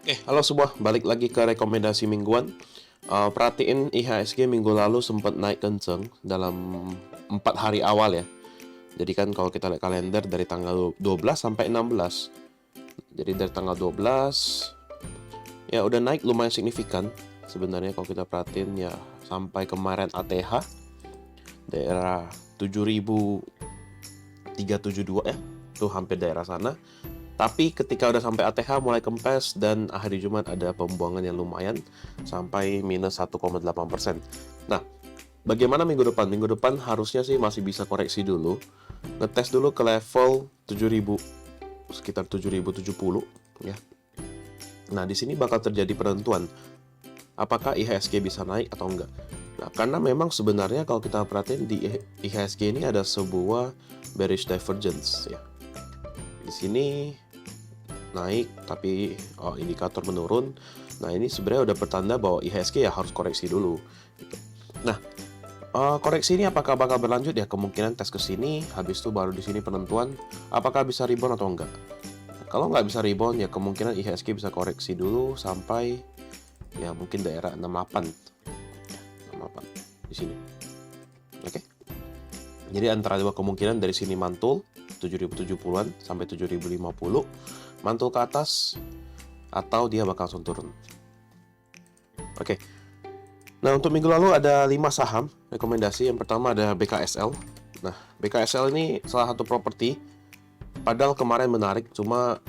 Halo semua, balik lagi ke rekomendasi mingguan. Perhatiin IHSG minggu lalu sempat naik kenceng dalam 4 hari awal ya. Jadi kan kalau kita lihat kalender dari tanggal 12 sampai 16. Jadi dari tanggal 12 ya udah naik lumayan signifikan. Sebenarnya kalau kita perhatiin ya sampai kemarin ATH daerah 7.372 ya. Tuh hampir daerah sana. Tapi ketika udah sampai ATH mulai kempes dan hari Jumat ada pembuangan yang lumayan sampai minus 1,8%. Nah, bagaimana minggu depan? Minggu depan harusnya sih masih bisa koreksi dulu. Ngetes dulu ke level 7.000, sekitar 7.070 ya. Nah, di sini bakal terjadi penentuan apakah IHSG bisa naik atau enggak. Nah, karena memang sebenarnya kalau kita perhatiin di IHSG ini ada sebuah bearish divergence ya. Di sini naik tapi indikator menurun. Nah, ini sebenarnya udah pertanda bahwa IHSG ya harus koreksi dulu gitu. Nah, koreksi ini apakah bakal berlanjut ya? Kemungkinan tes ke sini, habis itu baru di sini penentuan apakah bisa rebound atau enggak. Nah, kalau nggak bisa rebound ya kemungkinan IHSG bisa koreksi dulu sampai ya mungkin daerah 68 di sini. Oke. Jadi antara dua kemungkinan dari sini mantul 7.070-an sampai 7.050, mantul ke atas atau dia bakal langsung turun. Oke. Nah, untuk minggu lalu ada 5 saham rekomendasi. Yang pertama ada BKSL. Nah, BKSL ini salah satu properti. Padahal kemarin menarik, cuma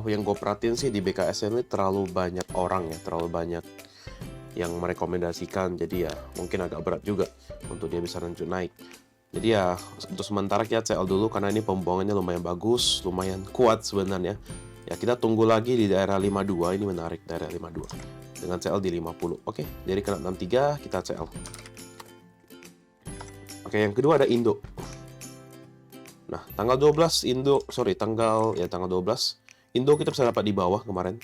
yang gue perhatiin sih di BKSL ini terlalu banyak orang ya, terlalu banyak yang merekomendasikan. Jadi ya mungkin agak berat juga untuk dia bisa lanjut naik. Jadi ya untuk sementara kita CL dulu karena ini pembuangannya lumayan bagus, lumayan kuat sebenarnya. Ya kita tunggu lagi di daerah 52, ini menarik daerah 52. Dengan CL di 50. Oke, dari kena 63 kita CL. Oke, yang kedua ada Indo. Nah, tanggal 12 tanggal 12 Indo kita bisa dapat di bawah kemarin.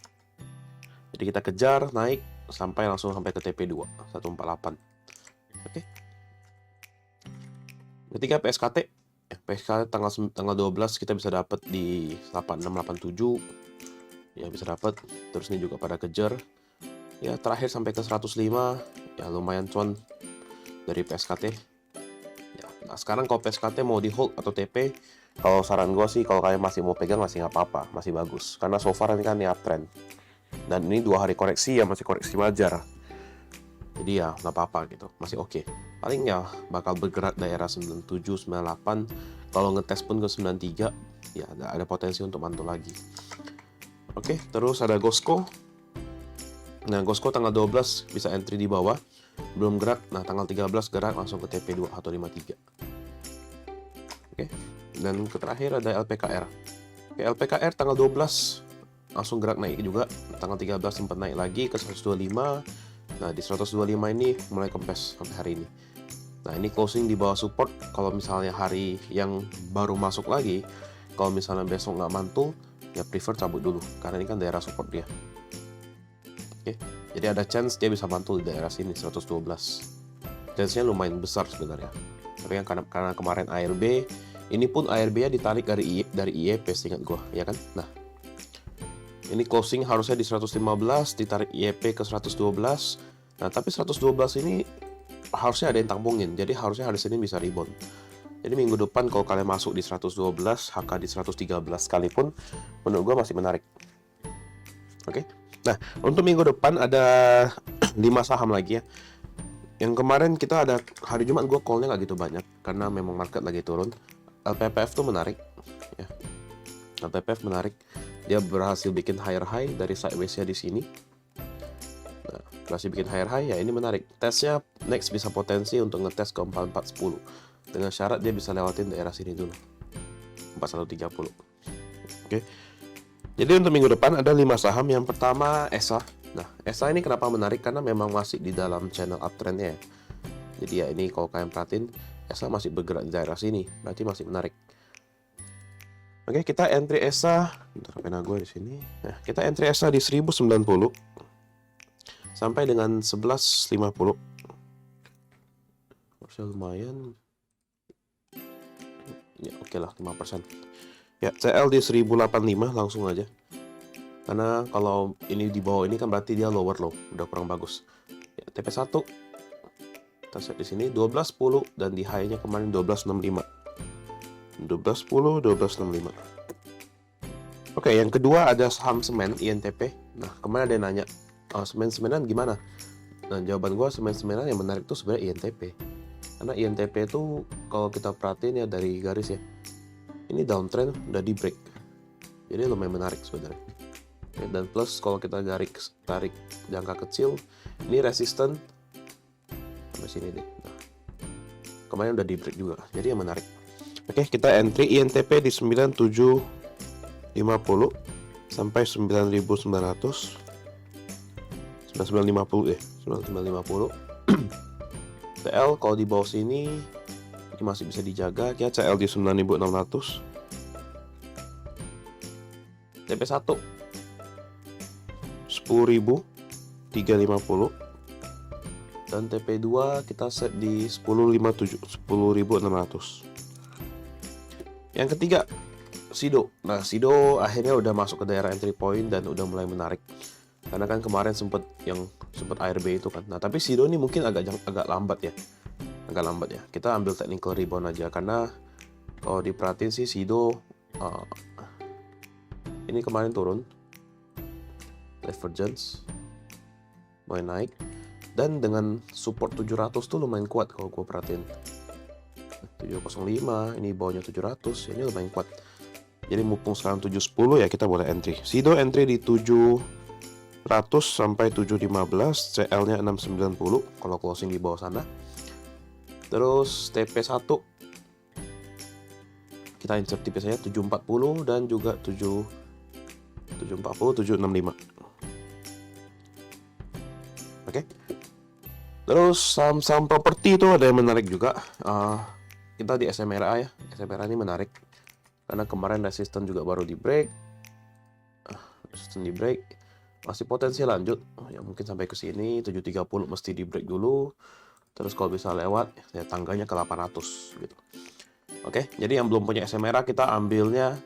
Jadi kita kejar naik sampai langsung sampai ke TP2 148. Oke. Ketiga PSKT. PSKT tanggal 12 kita bisa dapat di 8687. Ya bisa dapat. Terus ini juga pada kejar. Ya terakhir sampai ke 105. Ya lumayan cuan dari PSKT. Ya, nah sekarang kalau PSKT mau di hold atau TP, kalau saran gue sih kalau kalian masih mau pegang masih nggak apa-apa, masih bagus. Karena so far ini kan ini uptrend. Dan ini 2 hari koreksi ya masih koreksi wajar. Jadi ya nggak apa-apa gitu, masih oke. Paling ya bakal bergerak daerah 97, 98. Kalau ngetes pun ke 93, ya ada potensi untuk mantul lagi. Oke, terus ada Gosco. Nah, Gosco tanggal 12 bisa entry di bawah, belum gerak. Nah, tanggal 13 gerak langsung ke TP2 atau 53. Oke, dan terakhir ada LPKR. Oke, LPKR tanggal 12 langsung gerak naik juga. Tanggal 13 sempat naik lagi ke 125. Nah, di 125 ini mulai kempes sampai hari ini. Nah, ini closing di bawah support. Kalau misalnya hari yang baru masuk lagi, kalau misalnya besok nggak mantul, ya prefer cabut dulu. Karena ini kan daerah support dia. Oke, jadi ada chance dia bisa mantul di daerah sini, 112. Chance-nya lumayan besar sebenarnya. Tapi yang karena kemarin ARB, ini pun ARB-nya ditarik dari IEP, seingat gue, ya kan? Nah, ini closing harusnya di 115, ditarik IEP ke 112. Nah, tapi 112 ini harusnya ada yang tampungin, jadi harusnya hari Senin bisa rebound. Jadi minggu depan kalau kalian masuk di 112, HK di 113 sekalipun, menurut gue masih menarik. Oke. Nah, untuk minggu depan ada 5 saham lagi ya. Yang kemarin kita ada hari Jumat gue call-nya nggak gitu banyak karena memang market lagi turun. LPPF tuh menarik ya. LPPF menarik. Dia berhasil bikin higher high dari sideways-nya di sini. Nah, masih bikin higher high ya, ini menarik. Tesnya next bisa potensi untuk ngetes ke 4410 dengan syarat dia bisa lewatin daerah sini dulu, 4130. Oke. Jadi untuk minggu depan ada 5 saham. Yang pertama ESA. Nah, ESA ini kenapa menarik karena memang masih di dalam channel uptrendnya ya. Jadi ya ini kalau kalian perhatiin ESA masih bergerak di daerah sini, berarti masih menarik. Oke, kita entry ESA. Bentar, pena gue di sini. Nah, kita entry ESA di 1090 sampai dengan 1150. Harusnya lumayan. Ya, oke lah 5%. Ya, CL di 1085 langsung aja. Karena kalau ini di bawah ini kan berarti dia lower low, udah kurang bagus. Ya, TP1 kita set di sini 12.10 dan di high-nya kemarin 12.65. 12.10, 12.65. Oke, yang kedua ada saham semen INTP. Nah, kemarin ada yang nanya, semen-semenan gimana? Nah, jawaban gua semen-semenan yang menarik tuh sebenarnya INTP. Karena INTP itu kalau kita perhatiin ya dari garis ya, ini downtrend udah di break. Jadi lumayan menarik sebenarnya. Ya, dan plus kalau kita tarik jangka kecil, ini resisten sampai sini deh. Nah, kemarin udah di break juga, jadi yang menarik. Oke, kita entry INTP di 9750 sampai 9900. 9950 9950. CL kalau di bawah sini ini masih bisa dijaga, ya CL di 9600. TP1 10.350 dan TP2 kita set di 10.600. Yang ketiga Sido. Nah, Sido akhirnya udah masuk ke daerah entry point dan udah mulai menarik. Karena kan kemarin sempet ARB itu kan. Nah, tapi Sido ini mungkin agak lambat ya. Agak lambat ya. Kita ambil technical rebound aja karena kalau diperhatiin sih Sido ini kemarin turun. Divergence mulai naik dan dengan support 700 tuh lumayan kuat kalau gue perhatiin. 705, ini bawahnya 700, ini lumayan kuat. Jadi mumpung sekarang 710 ya kita boleh entry. Sido entry di 700 sampai 715, CL-nya 690 kalau closing di bawah sana. Terus TP1 kita insert tipis saja 740 dan juga 740, 765. Oke. Terus saham-saham properti itu ada yang menarik juga. Kita di SMRA ya. SMRA ini menarik karena kemarin resisten juga baru di break. Resisten di break. Masih potensi lanjut. Ya mungkin sampai ke sini 730 mesti di break dulu. Terus kalau bisa lewat ya tangganya ke 800 gitu. Oke, jadi yang belum punya SMRA kita ambilnya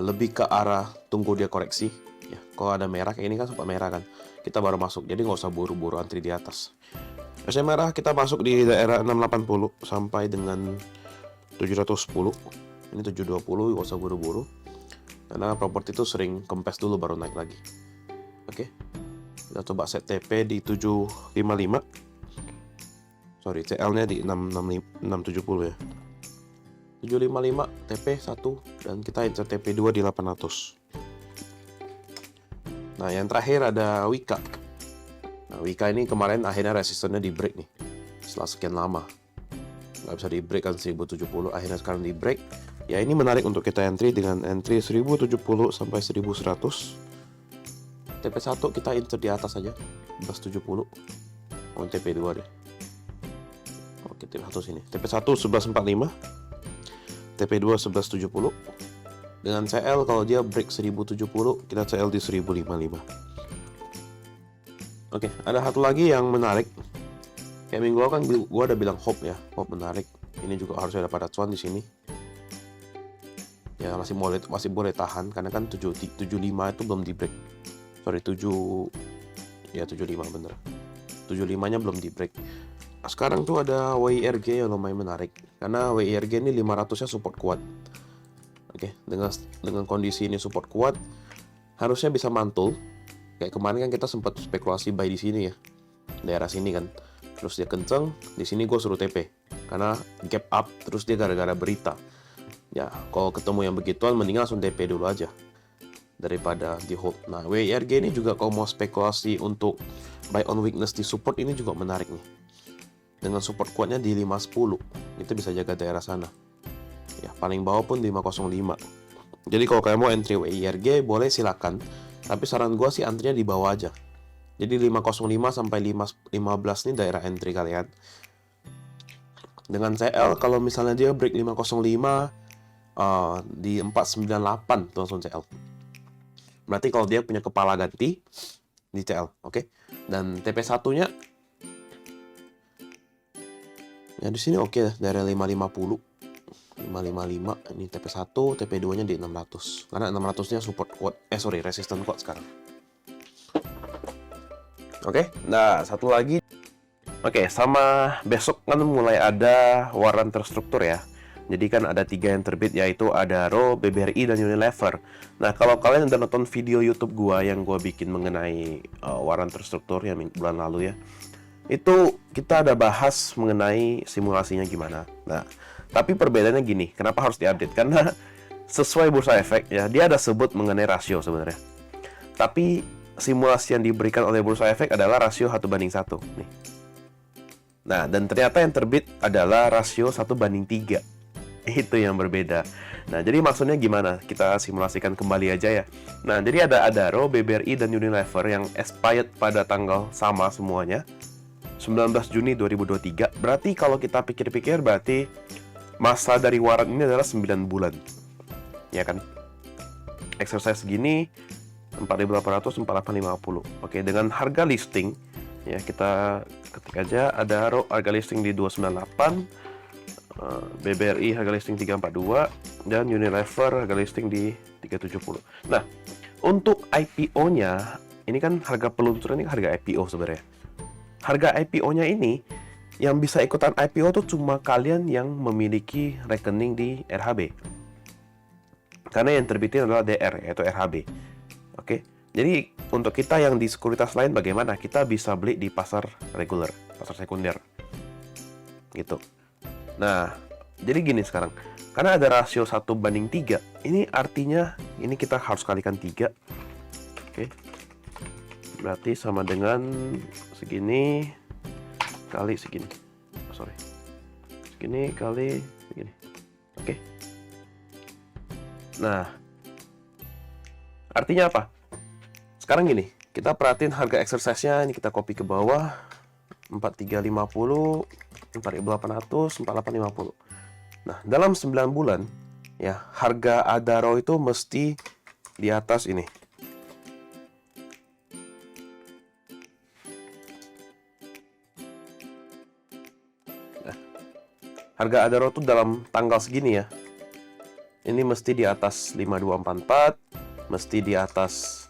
lebih ke arah tunggu dia koreksi. Ya, kalau ada merah kayak ini kan sempat merah kan. Kita baru masuk, jadi nggak usah buru-buru antri di atas. SMRA kita masuk di daerah 680 sampai dengan 710. Ini 720, nggak usah buru-buru. Karena properti itu sering kempes dulu baru naik lagi. Oke, kita coba set TP di 755. Sorry, CL-nya di 670 ya. 755 TP1 dan kita insert TP2 di 800. Nah, yang terakhir ada Wika. Nah, Wika ini kemarin akhirnya resistennya di break nih. Setelah sekian lama. Nggak bisa di break kan 1070, akhirnya sekarang di break. Ya, ini menarik untuk kita entry dengan entry 1070 sampai 1100. TP1 kita insert di atas aja, 1170. Oh, TP2 deh. Oke, TP1 sini. TP1 1145. TP2 1170. Dengan CL kalau dia break 1070, kita CL di 1055. Oke, ada satu lagi yang menarik. Kayak minggu lalu kan gua ada bilang Hope ya, Hope menarik. Ini juga harusnya ada pada cuan di sini. Ya masih boleh tahan karena kan 75 itu belum di break. Sorry 75 bener. 75-nya belum di break. Sekarang tuh ada WIRG yang lumayan menarik karena WIRG ini 500-nya support kuat. Oke, dengan kondisi ini support kuat, harusnya bisa mantul. Kayak kemarin kan kita sempat spekulasi buy di sini ya, daerah sini kan. Terus dia kenceng, di sini gue suruh TP karena gap up terus dia gara-gara berita. Ya, kalau ketemu yang begituan, mendingan langsung TP dulu aja daripada di hold. Nah, WIRG ini juga kalau mau spekulasi untuk buy on weakness di support ini juga menarik nih. Dengan support kuatnya di 510, itu bisa jaga daerah sana. Ya, paling bawah pun 505. Jadi kalau kalian mau entry WIRG boleh silakan, tapi saran gue sih antrinya di bawah aja. Jadi 505 sampai 515 ini daerah entry kalian. Dengan CL kalau misalnya dia break 505 di 498 tuh langsung CL. Berarti kalau dia punya kepala ganti di CL, oke. Dan TP1-nya ya di sini oke, daerah 550. 555. Ini TP1, TP2 nya di 600 karena 600 nya support kuat, resisten kuat sekarang. Oke, nah satu lagi. Oke, sama besok kan mulai ada waran terstruktur ya. Jadi kan ada 3 yang terbit, yaitu Adaro, BBRI, dan Unilever. Nah, kalau kalian udah nonton video YouTube gua yang gua bikin mengenai waran terstruktur yang bulan lalu ya, itu kita ada bahas mengenai simulasinya gimana. Nah, tapi perbedaannya gini, kenapa harus diupdate? Karena sesuai Bursa Efek ya, dia ada sebut mengenai rasio sebenarnya. Tapi simulasi yang diberikan oleh Bursa Efek adalah rasio 1:1 nih. Nah, dan ternyata yang terbit adalah rasio 1:3. Itu yang berbeda. Nah, jadi maksudnya gimana? Kita simulasikan kembali aja ya. Nah, jadi ada Adaro, BBRI, dan Unilever yang expired pada tanggal sama semuanya, 19 Juni 2023. Berarti kalau kita pikir-pikir, berarti masa dari waran ini adalah 9 bulan. Ya kan? Exercise segini, 4.800, 4.850. Oke, dengan harga listing, ya kita ketik aja Adaro harga listing di 298, BBRI harga listing 342, dan Unilever harga listing di 370. Nah, untuk IPO-nya, ini kan harga peluncuran, ini harga IPO sebenarnya. Harga IPO-nya ini, yang bisa ikutan IPO tuh cuma kalian yang memiliki rekening di RHB. Karena yang terbitin adalah DR, yaitu RHB. Oke, jadi untuk kita yang di sekuritas lain bagaimana? Kita bisa beli di pasar reguler, pasar sekunder. Gitu. Nah, jadi gini sekarang. Karena ada rasio 1:3, ini artinya ini kita harus kalikan 3. Oke. Berarti sama dengan segini kali segini. Segini kali segini. Oke. Nah, artinya apa? Sekarang gini, kita perhatiin harga exercise-nya, ini kita copy ke bawah. 4350, 4.800, 4.850. Nah, dalam 9 bulan ya, harga Adaro itu mesti di atas ini. Nah, harga Adaro itu dalam tanggal segini ya. Ini mesti di atas 5244, mesti di atas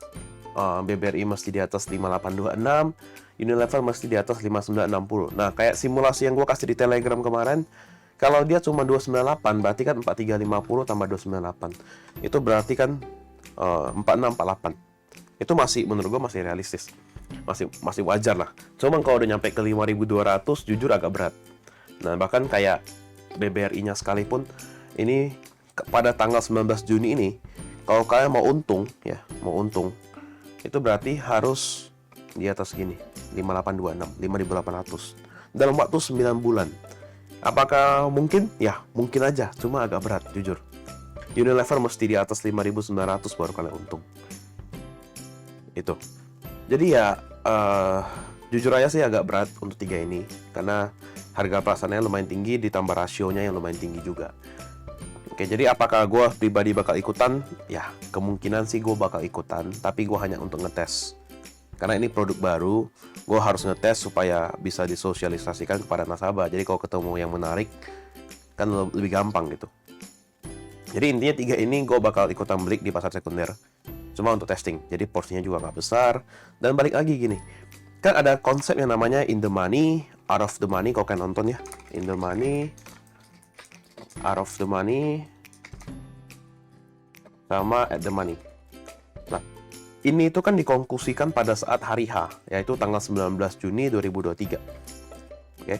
BBRI mesti di atas 5826, Unilever mesti di atas 5960. Nah, kayak simulasi yang gue kasih di Telegram kemarin, kalau dia cuma 298, berarti kan 4350 tambah 298. Itu berarti kan 4648. Itu masih, menurut gue masih realistis. Masih wajar lah. Cuma kalau udah nyampe ke 5200, jujur agak berat. Nah, bahkan kayak BBRI-nya sekalipun, ini pada tanggal 19 Juni ini, kalau kalian mau untung, itu berarti harus di atas gini, 5826, 5800 dalam waktu 9 bulan. Apakah mungkin? Ya, mungkin aja, cuma agak berat, jujur. Unilever mesti di atas 5.900 baru kalian untung. Itu. Jadi ya, jujur aja sih agak berat untuk 3 ini, karena harga perasaannya lumayan tinggi, ditambah rasionya yang lumayan tinggi juga. Oke, jadi apakah gue pribadi bakal ikutan? Ya, kemungkinan sih gue bakal ikutan, tapi gue hanya untuk ngetes. Karena ini produk baru, gue harus ngetes supaya bisa disosialisasikan kepada nasabah. Jadi kalau ketemu yang menarik, kan lebih gampang gitu. Jadi intinya 3 ini gue bakal ikutan beli di pasar sekunder. Cuma untuk testing, jadi porsinya juga nggak besar. Dan balik lagi gini, kan ada konsep yang namanya in the money, out of the money. Kalau kalian nonton ya, in the money, out of the money, sama at the money. Nah, ini itu kan dikonklusikan pada saat hari H, yaitu tanggal 19 Juni 2023. Oke.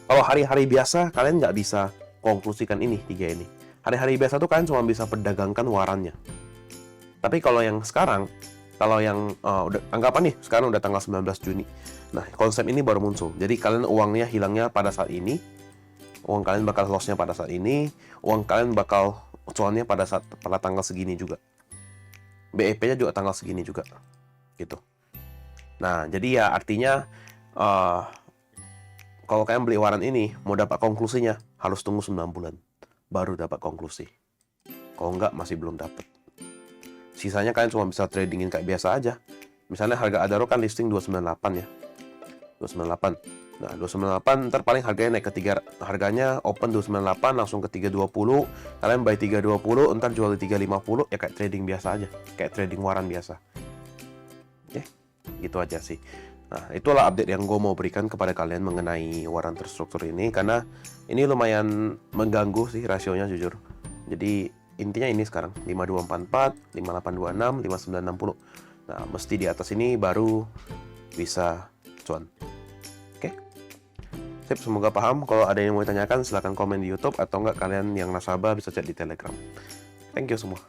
Kalau hari-hari biasa, kalian nggak bisa konklusikan ini, 3 ini. Hari-hari biasa tuh kalian cuma bisa perdagangkan warannya. Tapi kalau yang sekarang, kalau yang udah anggapan nih, sekarang udah tanggal 19 Juni. Nah, konsep ini baru muncul. Jadi kalian uangnya hilangnya pada saat ini, uang kalian bakal loss-nya pada saat ini, uang kalian bakal cuannya pada tanggal segini juga. BEP-nya juga tanggal segini juga. Gitu. Nah, jadi ya artinya kalau kalian beli waran ini, mau dapat konklusinya harus tunggu 9 bulan baru dapat konklusi. Kalau enggak masih belum dapat. Sisanya kalian cuma bisa tradingin kayak biasa aja. Misalnya harga Adaro kan listing 298 ya. 298. Nah, 298 ntar paling harganya naik ke 3, harganya open 298 langsung ke 320. Kalian buy 320, ntar jual di 350 ya kayak trading biasa aja, kayak trading waran biasa. Oke, gitu aja sih. Nah, itulah update yang gue mau berikan kepada kalian mengenai waran terstruktur ini, karena ini lumayan mengganggu sih rasionya jujur. Jadi intinya ini sekarang 5244, 5826, 5960. Nah, mesti di atas ini baru bisa cuan. Oke. Sip, semoga paham. Kalau ada yang mau ditanyakan silahkan komen di YouTube, atau enggak kalian yang nasabah bisa chat di Telegram. Thank you semua.